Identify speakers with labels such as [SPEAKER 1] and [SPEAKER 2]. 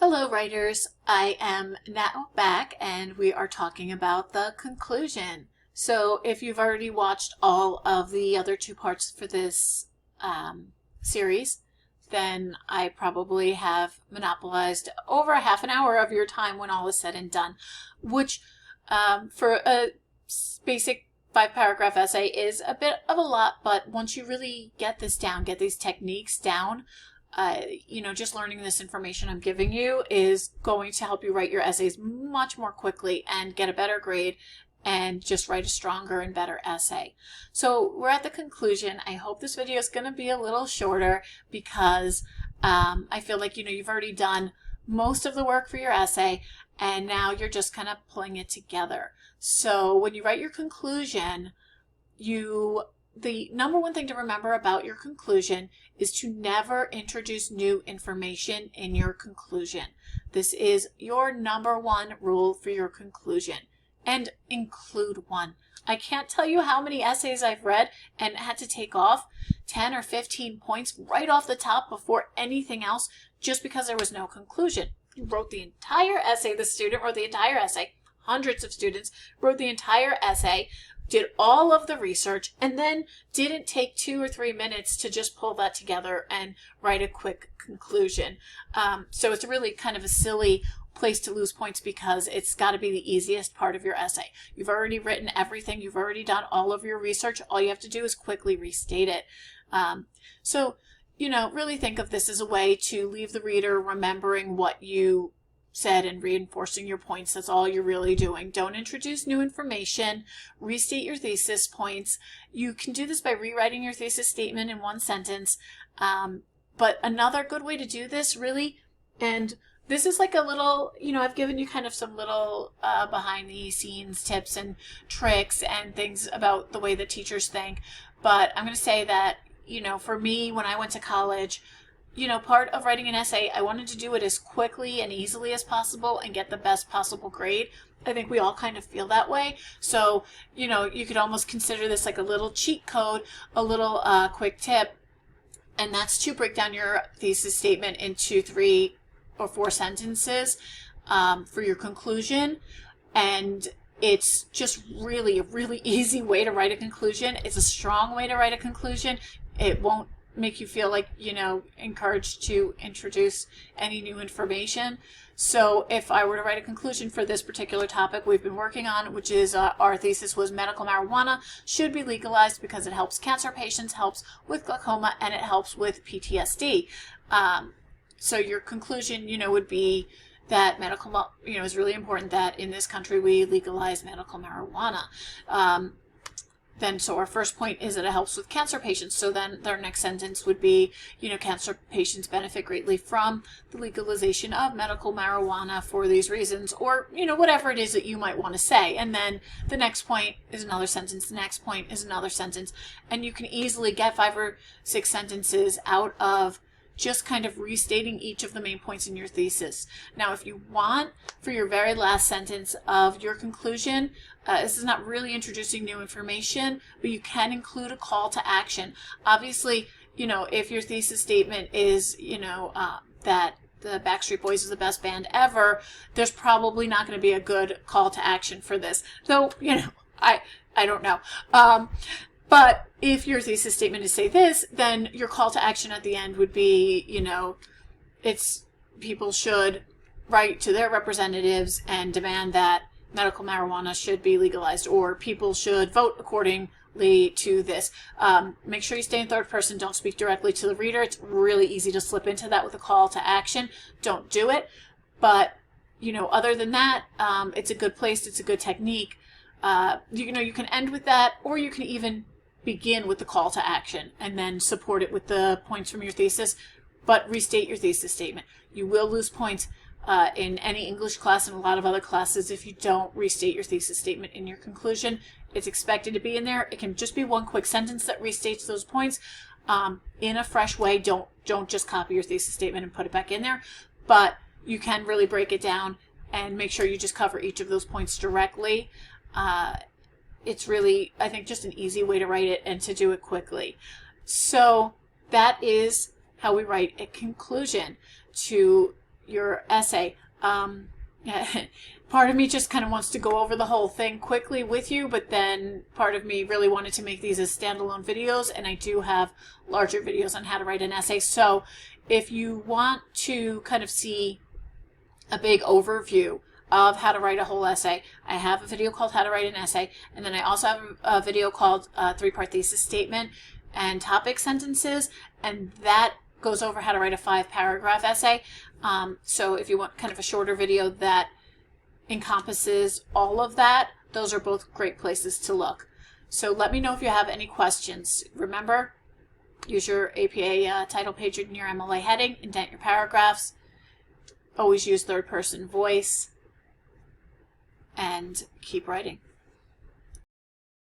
[SPEAKER 1] Hello writers, I am now back and we are talking about the conclusion. So if you've already watched all of the other two parts for this series, then I probably have monopolized over a half an hour of your time when all is said and done, which for a basic 5-paragraph essay is a bit of a lot, but once you really get this down, get these techniques down, just learning this information I'm giving you is going to help you write your essays much more quickly and get a better grade and just write a stronger and better essay. So we're at the conclusion. I hope this video is going to be a little shorter because I feel like, you've already done most of the work for your essay and now you're just kind of pulling it together. So when you write your conclusion, the number one thing to remember about your conclusion is to never introduce new information in your conclusion. This is your number one rule for your conclusion, and include one. I can't tell you how many essays I've read and had to take off 10 or 15 points right off the top before anything else just because there was no conclusion. You wrote the entire essay, the student wrote the entire essay, hundreds of students wrote the entire essay, did all of the research, and then didn't take 2 or 3 minutes to just pull that together and write a quick conclusion. So it's really kind of a silly place to lose points because it's got to be the easiest part of your essay. You've already written everything. You've already done all of your research. All you have to do is quickly restate it. Really think of this as a way to leave the reader remembering what you said and reinforcing your points. That's all you're really doing. Don't introduce new information. Restate your thesis points. You can do this by rewriting your thesis statement in one sentence. But another good way to do this really, and this is like a little, I've given you kind of some little behind the scenes tips and tricks and things about the way that teachers think. But I'm going to say that, for me, when I went to college, part of writing an essay, I wanted to do it as quickly and easily as possible and get the best possible grade. I think we all kind of feel that way. So, you could almost consider this like a little cheat code, a little quick tip, and that's to break down your thesis statement into 3 or 4 sentences for your conclusion. And it's just really a really easy way to write a conclusion. It's a strong way to write a conclusion. It won't make you feel like, encouraged to introduce any new information. So if I were to write a conclusion for this particular topic we've been working on, which is our thesis was medical marijuana should be legalized because it helps cancer patients, helps with glaucoma, and it helps with PTSD. So your conclusion, would be that it's really important that in this country we legalize medical marijuana. So our first point is that it helps with cancer patients. So then their next sentence would be, cancer patients benefit greatly from the legalization of medical marijuana for these reasons, or, whatever it is that you might want to say. And then the next point is another sentence. The next point is another sentence. And you can easily get 5 or 6 sentences out of just kind of restating each of the main points in your thesis. Now, if you want, for your very last sentence of your conclusion, this is not really introducing new information, but you can include a call to action. Obviously, if your thesis statement is, that the Backstreet Boys is the best band ever, there's probably not going to be a good call to action for this. So, I don't know. But if your thesis statement is say this, then your call to action at the end would be, it's people should write to their representatives and demand that medical marijuana should be legalized, or people should vote accordingly to this. Make sure you stay in third person. Don't speak directly to the reader. It's really easy to slip into that with a call to action. Don't do it. But, other than that, it's a good place. It's a good technique. You can end with that, or you can even begin with the call to action and then support it with the points from your thesis, but restate your thesis statement. You will lose points in any English class and a lot of other classes if you don't restate your thesis statement in your conclusion. It's expected to be in there. It can just be one quick sentence that restates those points in a fresh way. Don't just copy your thesis statement and put it back in there, but you can really break it down and make sure you just cover each of those points directly. It's really, I think, just an easy way to write it and to do it quickly. So that is how we write a conclusion. To your essay. Part of me just kind of wants to go over the whole thing quickly with you, but then part of me really wanted to make these as standalone videos, and I do have larger videos on how to write an essay. So if you want to kind of see a big overview of how to write a whole essay, I have a video called How to Write an Essay, and then I also have a video called Three-Part Thesis Statement and Topic Sentences, and that goes over how to write a 5-paragraph essay. So if you want kind of a shorter video that encompasses all of that, those are both great places to look. So let me know if you have any questions. Remember, use your APA title page in your MLA heading, indent your paragraphs, always use third-person voice, and keep writing.